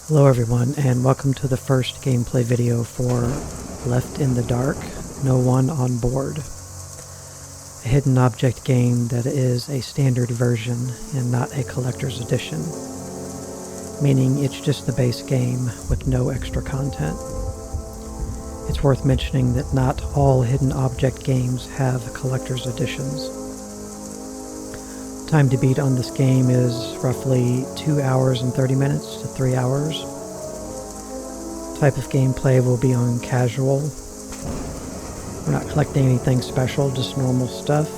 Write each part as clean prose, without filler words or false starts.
Hello everyone, and welcome to the first gameplay video for Left in the Dark, No One on Board. A hidden object game that is a standard version and not a collector's edition, meaning it's just the base game with no extra content. It's worth mentioning that not all hidden object games have collector's editions. Time to beat on this game is roughly 2 hours and 30 minutes to 3 hours. Type of gameplay will be on casual. We're not collecting anything special, just normal stuff.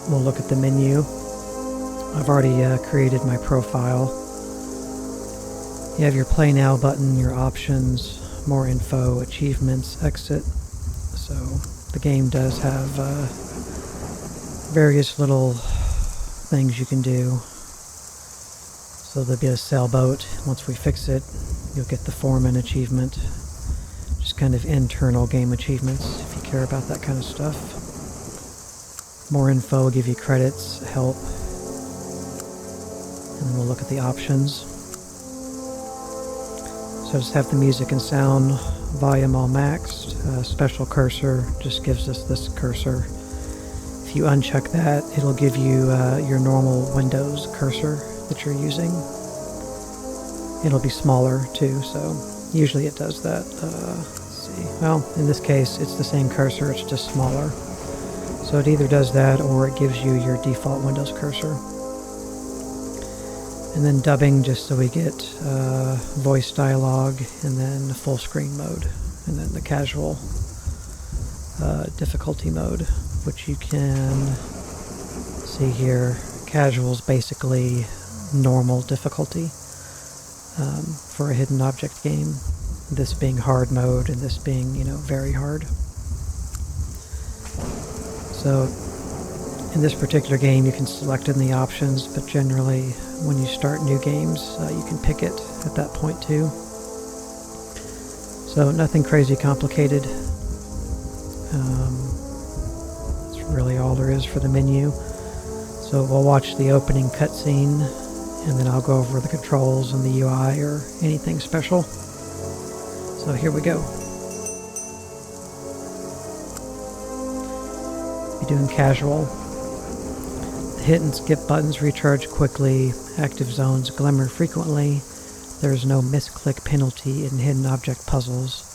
We'll look at the menu. I've already created my profile. You have your play now button, your options, more info, achievements, exit. So the game does have various little things you can do. So there'll be a sailboat. Once we fix it, you'll get the foreman achievement. Just kind of internal game achievements if you care about that kind of stuff. More info will give you credits, help, and then we'll look at the options. So just have the music and sound volume all maxed. Special cursor just gives us this cursor. If you uncheck that, it'll give you your normal Windows cursor that you're using. It'll be smaller too, so usually it does that. Let's see. Well, in this case, it's the same cursor, it's just smaller. So it either does that or it gives you your default Windows cursor. And then dubbing, just so we get voice dialogue, and then full screen mode, and then the casual difficulty mode, which you can see here. Casual is basically normal difficulty for a hidden object game. This being hard mode and this being, very hard. So in this particular game you can select in the options, but generally when you start new games you can pick it at that point too. So nothing crazy complicated. That's really all there is for the menu. So we'll watch the opening cutscene, and then I'll go over the controls and the UI or anything special. So here we go. Be doing casual. The hit and skip buttons recharge quickly. Active zones glimmer frequently. There is no misclick penalty in hidden object puzzles.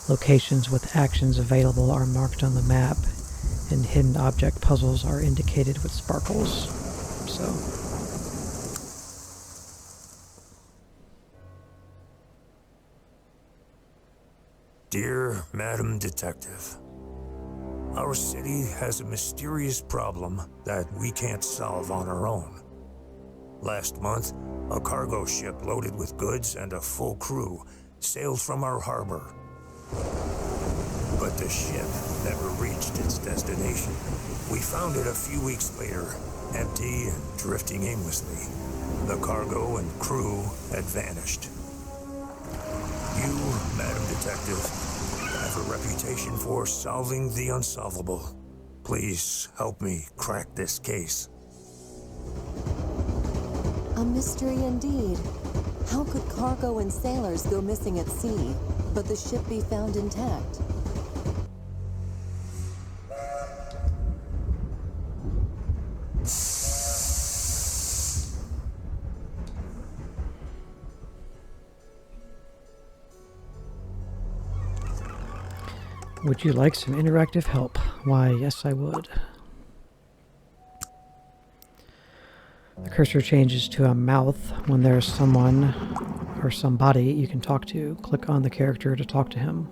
Locations with actions available are marked on the map, and hidden object puzzles are indicated with sparkles. So Dear Madam Detective, our city has a mysterious problem that we can't solve on our own. Last month, a cargo ship loaded with goods and a full crew sailed from our harbor. But the ship never reached its destination. We found it a few weeks later, empty and drifting aimlessly. The cargo and crew had vanished. You, Madam Detective, have a reputation for solving the unsolvable. Please help me crack this case. A mystery indeed. How could cargo and sailors go missing at sea, but the ship be found intact? would you like some interactive help? Why, yes I would. The cursor changes to a mouth when there's someone or somebody you can talk to. Click on the character to talk to him.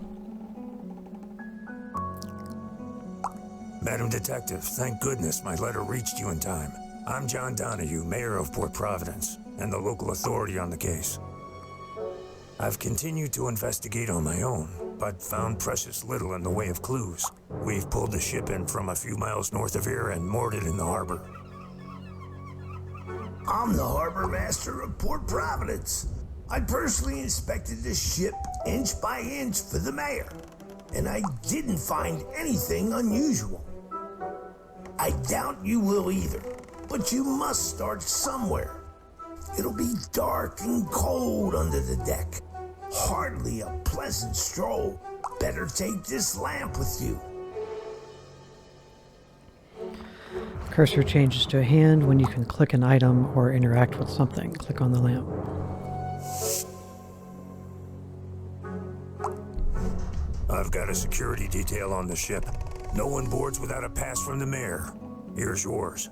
Madam Detective, thank goodness my letter reached you in time. I'm John Donahue, Mayor of Port Providence, and the local authority on the case. I've continued to investigate on my own, but found precious little in the way of clues. We've pulled the ship in from a few miles north of here and moored it in the harbor. I'm the harbor master of Port Providence. I personally inspected the ship inch by inch for the mayor, and I didn't find anything unusual. I doubt you will either, but you must start somewhere. It'll be dark and cold under the deck. Hardly a pleasant stroll. Better take this lamp with you. Cursor changes to a hand when you can click an item or interact with something. Click on the lamp. I've got a security detail on the ship. No one boards without a pass from the mayor. Here's yours.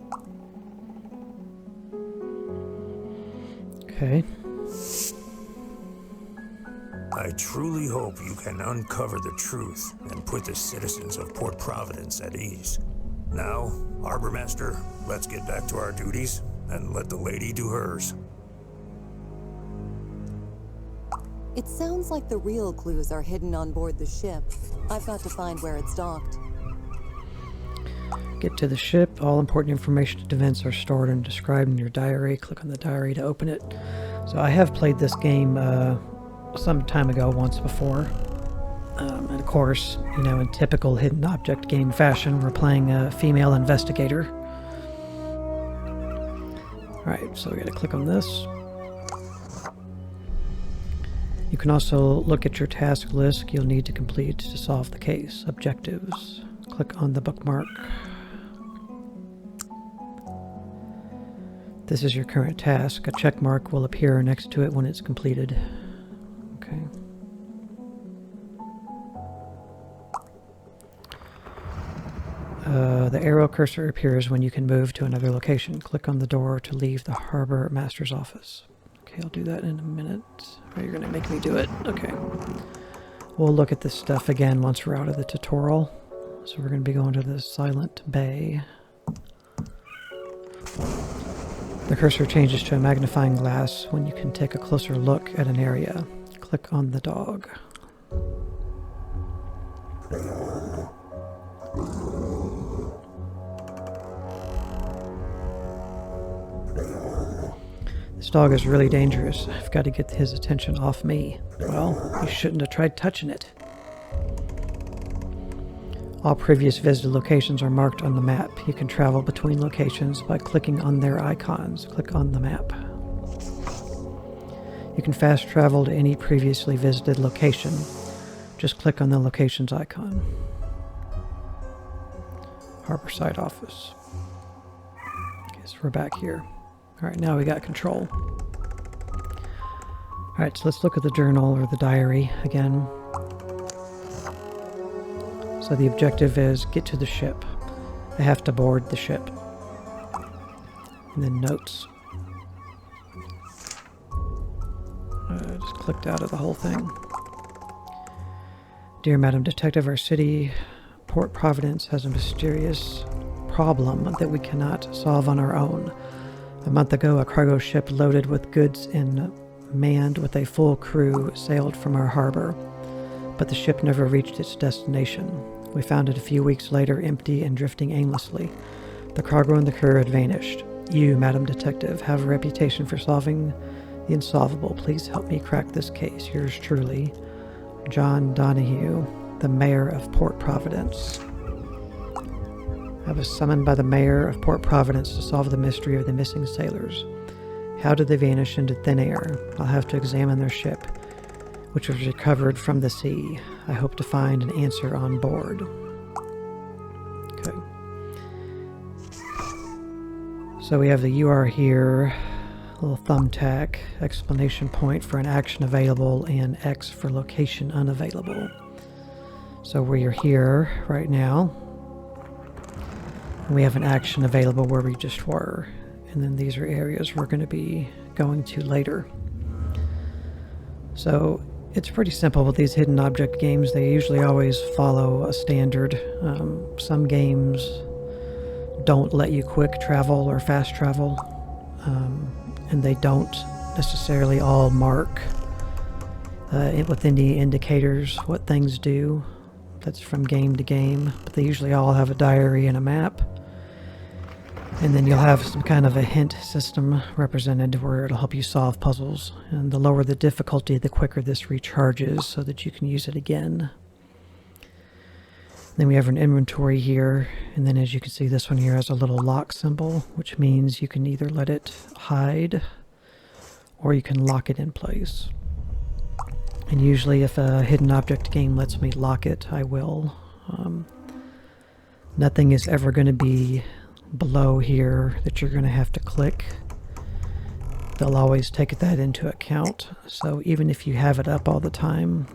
Okay. I truly hope you can uncover the truth and put the citizens of Port Providence at ease. Now, Harbor Master, let's get back to our duties and let the lady do hers. It sounds like the real clues are hidden on board the ship. I've got to find where it's docked. Get to the ship. All important information and events are stored and described in your diary. Click on the diary to open it. So I have played this game some time ago, once before. And of course, you know, in typical hidden object game fashion, we're playing a female investigator. Alright, so we gotta click on this. You can also look at your task list you'll need to complete to solve the case. Objectives. Click on the bookmark. This is your current task. A check mark will appear next to it when it's completed. Okay. The arrow cursor appears when you can move to another location. Click on the door to leave the Harbor Master's office. Okay, I'll do that in a minute. Oh, you're going to make me do it. Okay. We'll look at this stuff again once we're out of the tutorial. So we're going to be going to the Silent Bay. The cursor changes to a magnifying glass when you can take a closer look at an area. Click on the dog. This dog is really dangerous. I've got to get his attention off me. Well, you shouldn't have tried touching it. All previous visited locations are marked on the map. You can travel between locations by clicking on their icons. Click on the map. You can fast travel to any previously visited location. Just click on the location's icon. Harborside office. Okay, so we're back here. Alright, now we got control. Alright, so let's look at the journal or the diary again. So the objective is get to the ship. I have to board the ship. And then notes. I just clicked out of the whole thing. Dear Madam Detective, our city, Port Providence, has a mysterious problem that we cannot solve on our own. A month ago, a cargo ship loaded with goods and manned with a full crew sailed from our harbor, but the ship never reached its destination. We found it a few weeks later, empty and drifting aimlessly. The cargo and the crew had vanished. You, Madam Detective, have a reputation for solving the insolvable. Please help me crack this case. Yours truly, John Donahue, the Mayor of Port Providence. I was summoned by the Mayor of Port Providence to solve the mystery of the missing sailors. How did they vanish into thin air? I'll have to examine their ship, which was recovered from the sea. I hope to find an answer on board. Okay. So we have the "you are here," little thumbtack, exclamation point for an action available, and X for location unavailable. So we are here right now. And we have an action available where we just were. And then these are areas we're going to be going to later. So it's pretty simple with these hidden object games. They usually always follow a standard. Some games don't let you quick travel or fast travel. And they don't necessarily all mark within the indicators what things do. That's from game to game. But they usually all have a diary and a map. And then you'll have some kind of a hint system represented where it'll help you solve puzzles. And the lower the difficulty, the quicker this recharges so that you can use it again. Then we have an inventory here. And then as you can see, this one here has a little lock symbol, which means you can either let it hide or you can lock it in place. And usually if a hidden object game lets me lock it, I will. Nothing is ever going to be below here that you're going to have to click. They'll always take that into account. So even if you have it up all the time,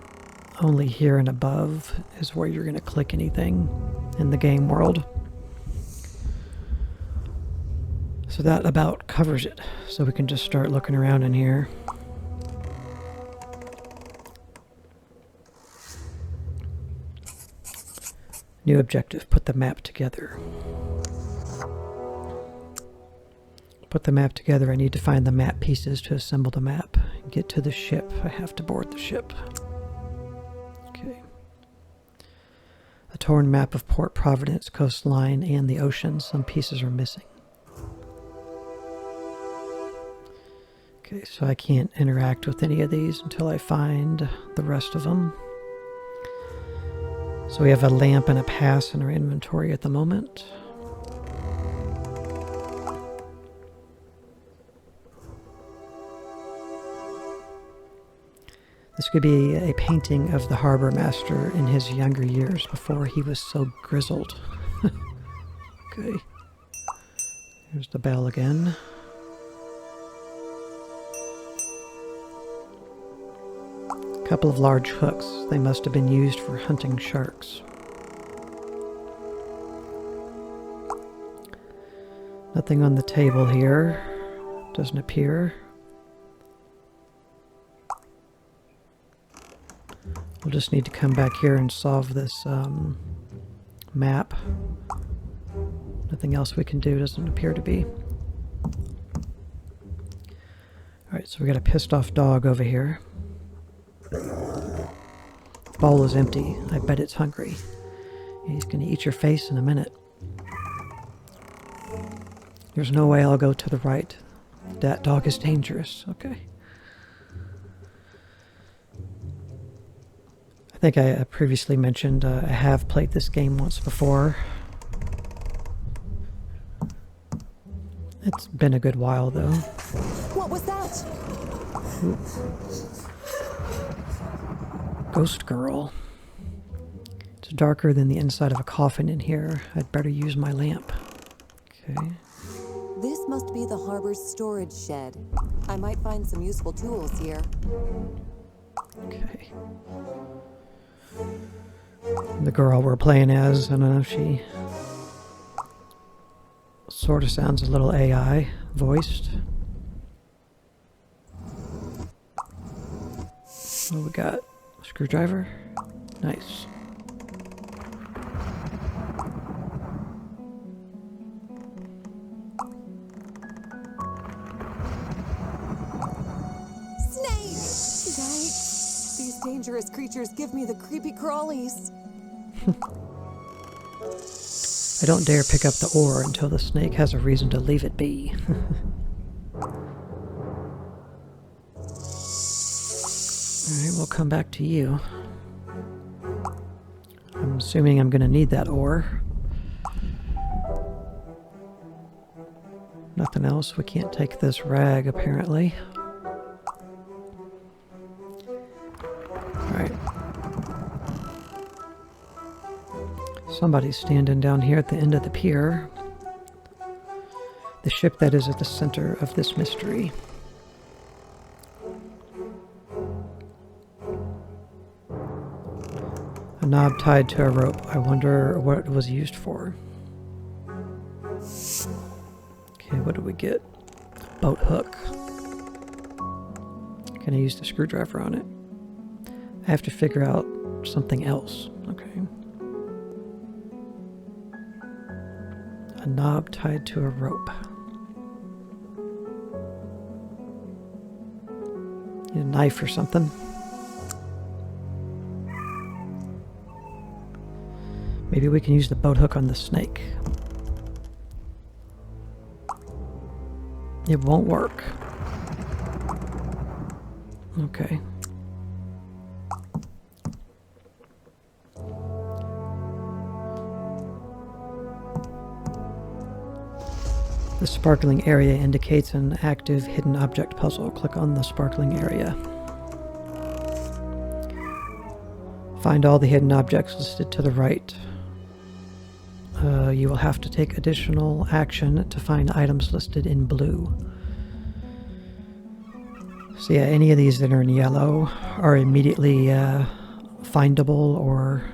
only here and above is where you're going to click anything in the game world. So that about covers it. So we can just start looking around in here. New objective, put the map together. Put the map together. I need to find the map pieces to assemble the map. Get to the ship. I have to board the ship. Okay. A torn map of Port Providence, coastline, and the ocean. Some pieces are missing. Okay, so I can't interact with any of these until I find the rest of them. So we have a lamp and a pass in our inventory at the moment. This could be a painting of the harbor master in his younger years before he was so grizzled. Okay. Here's the bell again. A couple of large hooks. They must have been used for hunting sharks. Nothing on the table here. Doesn't appear. We'll just need to come back here and solve this map. Nothing else we can do, doesn't appear to be. Alright, so we got a pissed off dog over here. The bowl is empty. I bet it's hungry. He's gonna eat your face in a minute. There's no way I'll go to the right. That dog is dangerous. Okay. I think I previously mentioned I have played this game once before. It's been a good while, though. What was that? Ooh. Ghost girl. It's darker than the inside of a coffin in here. I'd better use my lamp. Okay. This must be the harbor's storage shed. I might find some useful tools here. Okay. The girl we're playing as, I don't know if she sort of sounds a little AI voiced. What do we got? A screwdriver? Nice. Snake! Yikes! These dangerous creatures give me the creepy crawlies. I don't dare pick up the oar until the snake has a reason to leave it be. Alright, we'll come back to you. I'm assuming I'm going to need that oar. Nothing else. We can't take this rag, apparently. Alright. Somebody's standing down here at the end of the pier. The ship that is at the center of this mystery. A knob tied to a rope. I wonder what it was used for. Okay, what do we get? Boat hook. Can I use the screwdriver on it? I have to figure out something else. Okay. A knob tied to a rope. Need a knife or something. Maybe we can use the boat hook on the snake. It won't work. Okay. The sparkling area indicates an active hidden object puzzle. Click on the sparkling area. Find all the hidden objects listed to the right. You will have to take additional action to find items listed in blue. So yeah, any of these that are in yellow are immediately findable or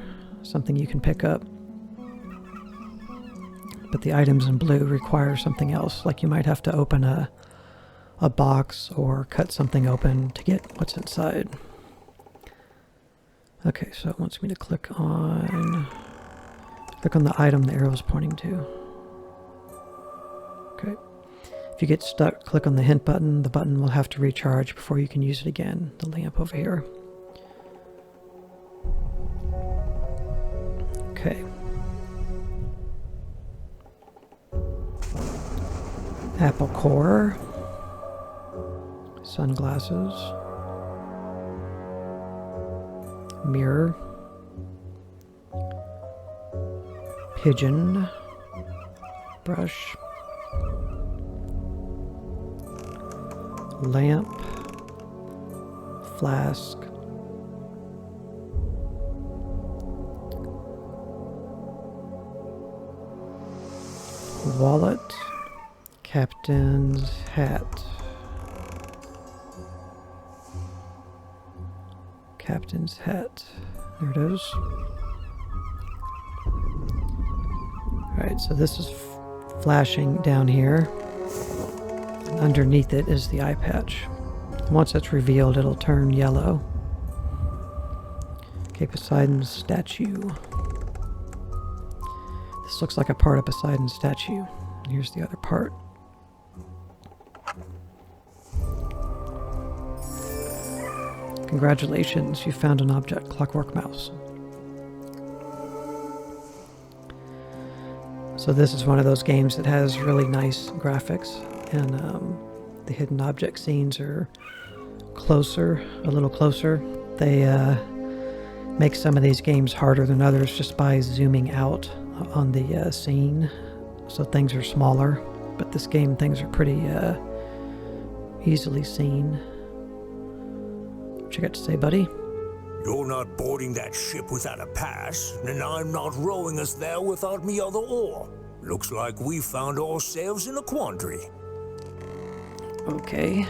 something you can pick up. But the items in blue require something else, like you might have to open a box or cut something open to get what's inside. Okay, so it wants me to click on the item the arrow is pointing to. Okay. If you get stuck, click on the hint button. The button will have to recharge before you can use it again. The lamp over here. Okay. Apple core. Sunglasses. Mirror. Pigeon. Brush. Lamp. Flask. Wallet. Captain's hat. Captain's hat. There it is. Alright, so this is flashing down here. And underneath it is the eye patch. Once it's revealed, it'll turn yellow. Okay, Poseidon's statue. This looks like a part of Poseidon's statue. And here's the other part. Congratulations, you found an object, Clockwork Mouse. So this is one of those games that has really nice graphics, and the hidden object scenes are closer, a little closer. They make some of these games harder than others just by zooming out on the scene, so things are smaller. But this game, things are pretty easily seen. What you got to say, buddy? You're not boarding that ship without a pass, and I'm not rowing us there without me other oar. Looks like we found ourselves in a quandary. Okay.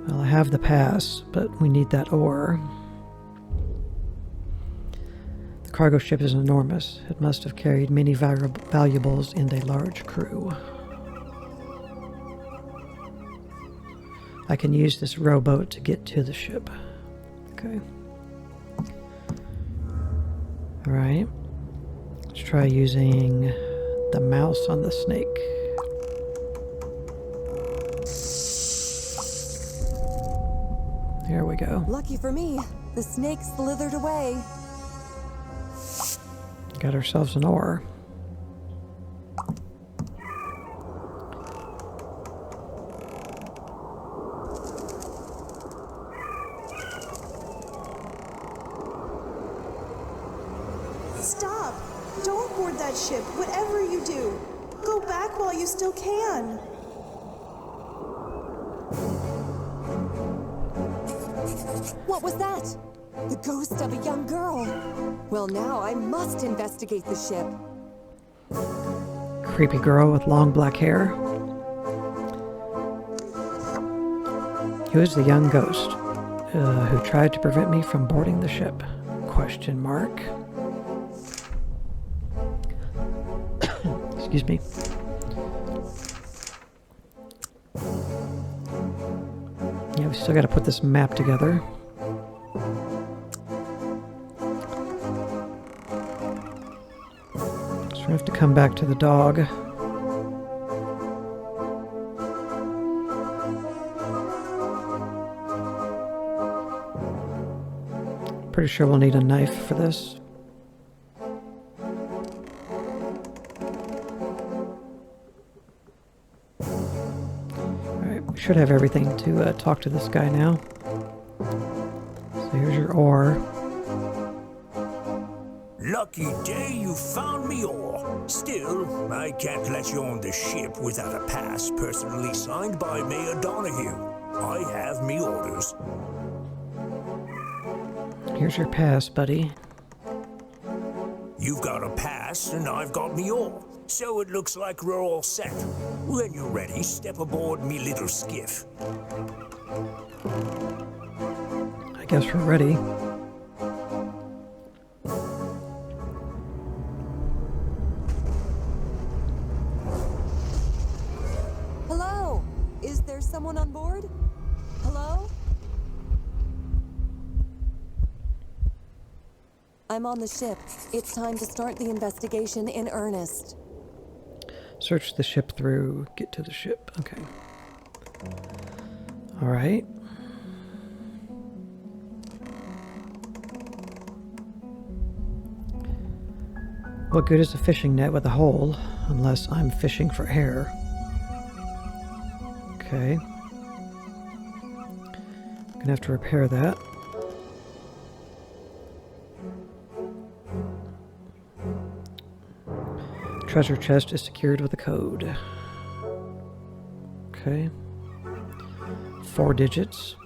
Well, I have the pass, but we need that oar. The cargo ship is enormous. It must have carried many valuables and a large crew. I can use this rowboat to get to the ship. Okay. Alright. Let's try using the mouse on the snake. There we go. Lucky for me, the snake slithered away. Got ourselves an oar. Stop! Don't board that ship, whatever you do. Go back while you still can. What was that? The ghost of a young girl. Well, now I must investigate the ship. Creepy girl with long black hair. Who is the young ghost who tried to prevent me from boarding the ship? Question mark. Excuse me. Yeah, we still got to put this map together. So we have to come back to the dog. Pretty sure we'll need a knife for this. Alright, we should have everything to talk to this guy now. So here's your oar. Lucky day you found me ore. Still, I can't let you on the ship without a pass personally signed by Mayor Donahue. I have me orders. Here's your pass, buddy. You've got a pass, and I've got me ore. So it looks like we're all set. When you're ready, step aboard me little skiff. I guess we're ready. Hello? Is there someone on board? Hello? I'm on the ship. It's time to start the investigation in earnest. Search the ship through. Get to the ship. Okay. All right. What good is a fishing net with a hole unless I'm fishing for air? Okay. Gonna have to repair that. Treasure chest is secured with a code. Okay. 4 digits.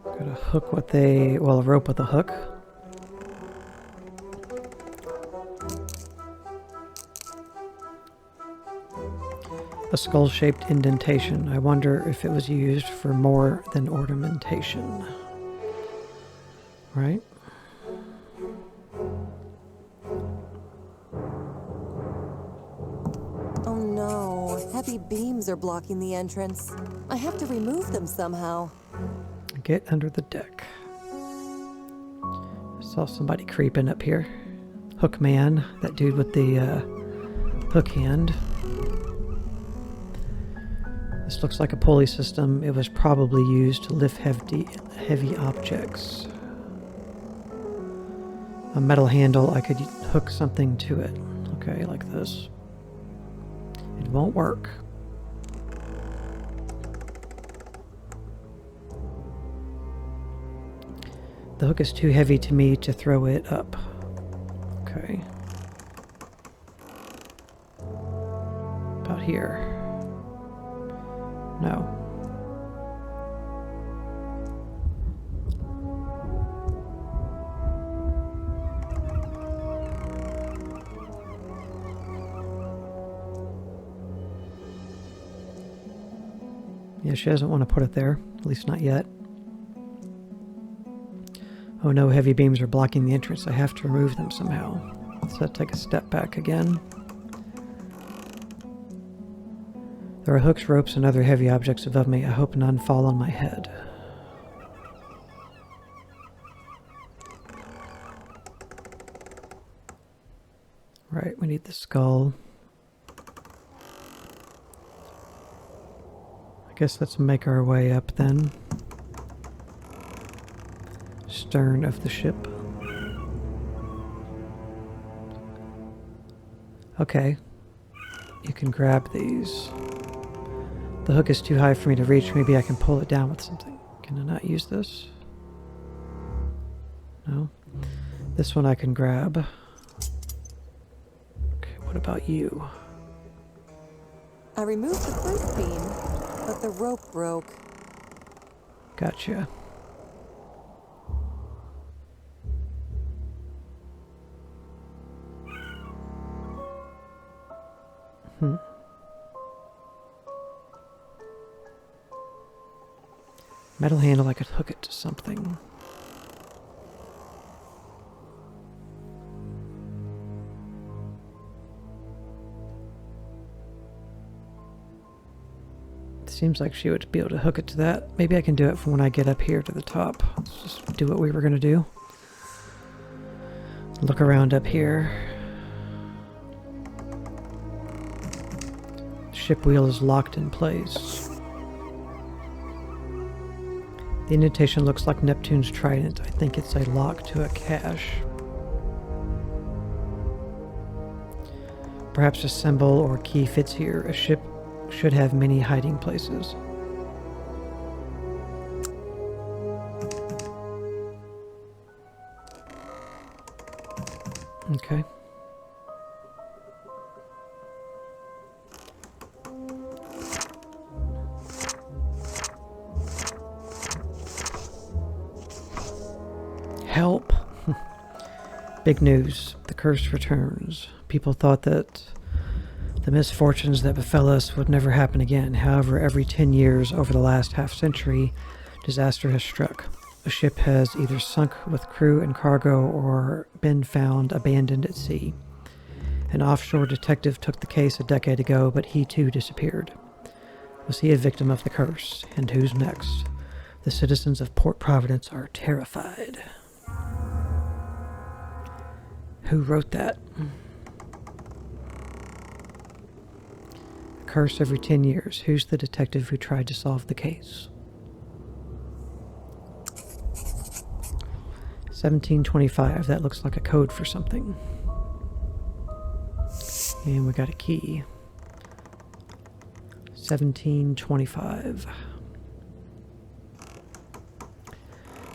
Got a hook with a rope with a hook. A skull-shaped indentation. I wonder if it was used for more than ornamentation. Right? Oh no, heavy beams are blocking the entrance. I have to remove them somehow. Get under the deck. Saw somebody creeping up here. Hook man, that dude with the hook hand. This looks like a pulley system. It was probably used to lift heavy objects. A metal handle, I could hook something to it. Okay, like this. It won't work. The hook is too heavy to me to throw it up. Okay. About here. No. Yeah, she doesn't want to put it there, at least not yet. Oh no, heavy beams are blocking the entrance. I have to remove them somehow. So I'll take a step back again. There are hooks, ropes, and other heavy objects above me. I hope none fall on my head. Right, we need the skull. I guess let's make our way up then. Stern of the ship. Okay. You can grab these. The hook is too high for me to reach. Maybe I can pull it down with something. Can I not use this? No. This one I can grab. Okay, what about you? I removed the first beam, but the rope broke. Gotcha. Metal handle, I could hook it to something. It seems like she would be able to hook it to that. Maybe I can do it from when I get up here to the top. Let's just do what we were going to do. Look around up here. Ship wheel is locked in place. The indentation looks like Neptune's trident. I think it's a lock to a cache. Perhaps a symbol or key fits here. A ship should have many hiding places. Okay. Help. Big news. The curse returns. People thought that the misfortunes that befell us would never happen again. However, every 10 years over the last half century, disaster has struck. A ship has either sunk with crew and cargo or been found abandoned at sea. An offshore detective took the case a decade ago, but he too disappeared. Was he a victim of the curse? And who's next? The citizens of Port Providence are terrified. Who wrote that? A curse every 10 years. Who's the detective who tried to solve the case? 1725. That looks like a code for something. And we got a key. 1725.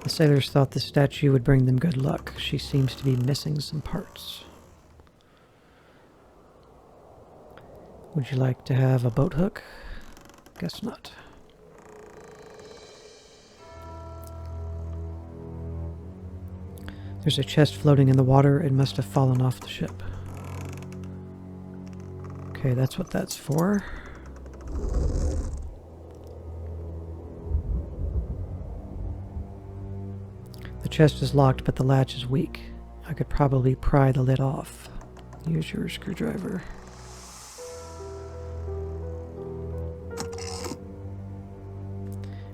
The sailors thought the statue would bring them good luck. She seems to be missing some parts. Would you like to have a boat hook? Guess not. There's a chest floating in the water. It must have fallen off the ship. Okay, that's what that's for. The chest is locked, but the latch is weak. I could probably pry the lid off. Use your screwdriver.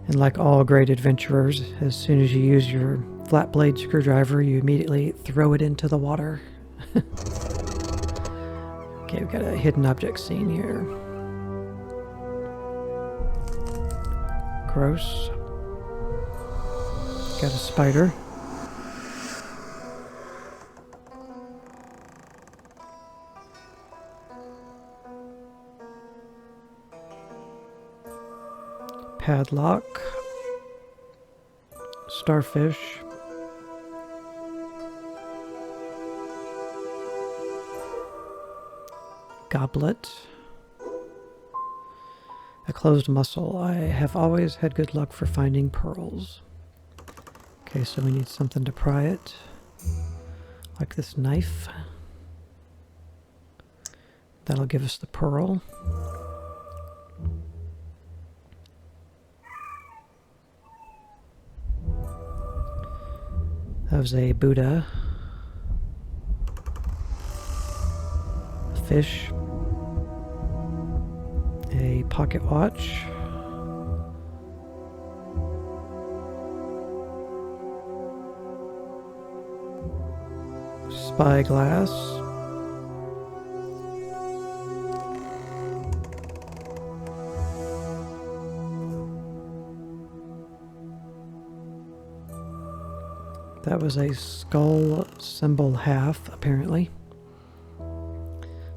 And like all great adventurers, as soon as you use your flat blade screwdriver, you immediately throw it into the water. Okay, we've got a hidden object scene here. Gross. Got a spider. Padlock. Starfish. Goblet. A closed mussel. I have always had good luck for finding pearls. Okay, so we need something to pry it. Like this knife. That'll give us the pearl. That was a Buddha. A fish. A pocket watch. Spyglass. That was a skull symbol half, apparently.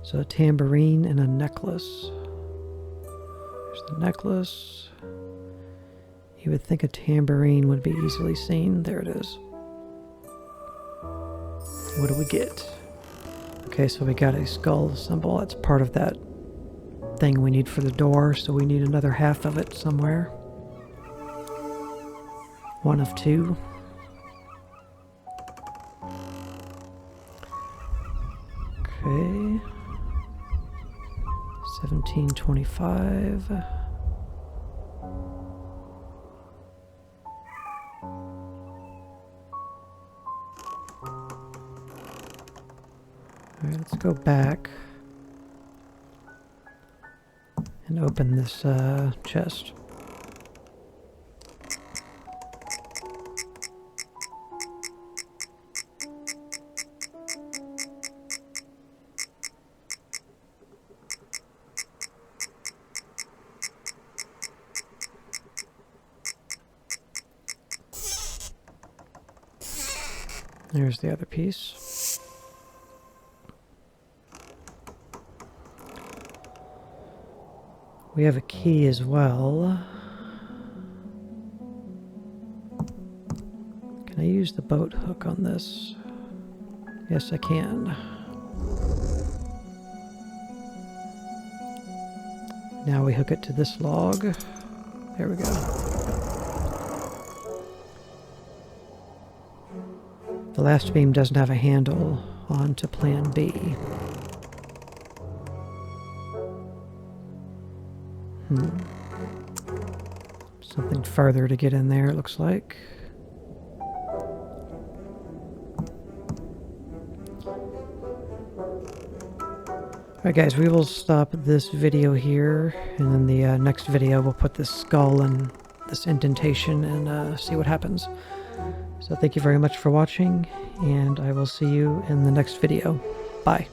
So a tambourine and a necklace. There's the necklace. You would think a tambourine would be easily seen. There it is. What do we get? Okay, so we got a skull symbol. That's part of that thing we need for the door, so we need another half of it somewhere. One of two. Okay. 1725. Alright, let's go back and open this chest. There's the other piece. We have a key as well. Can I use the boat hook on this? Yes, I can. Now we hook it to this log. There we go. The last beam doesn't have a handle on to plan B. Something further to get in there, it looks like. Alright guys, we will stop this video here, and then the next video we'll put this skull and this indentation and see what happens. So thank you very much for watching, and I will see you in the next video. Bye.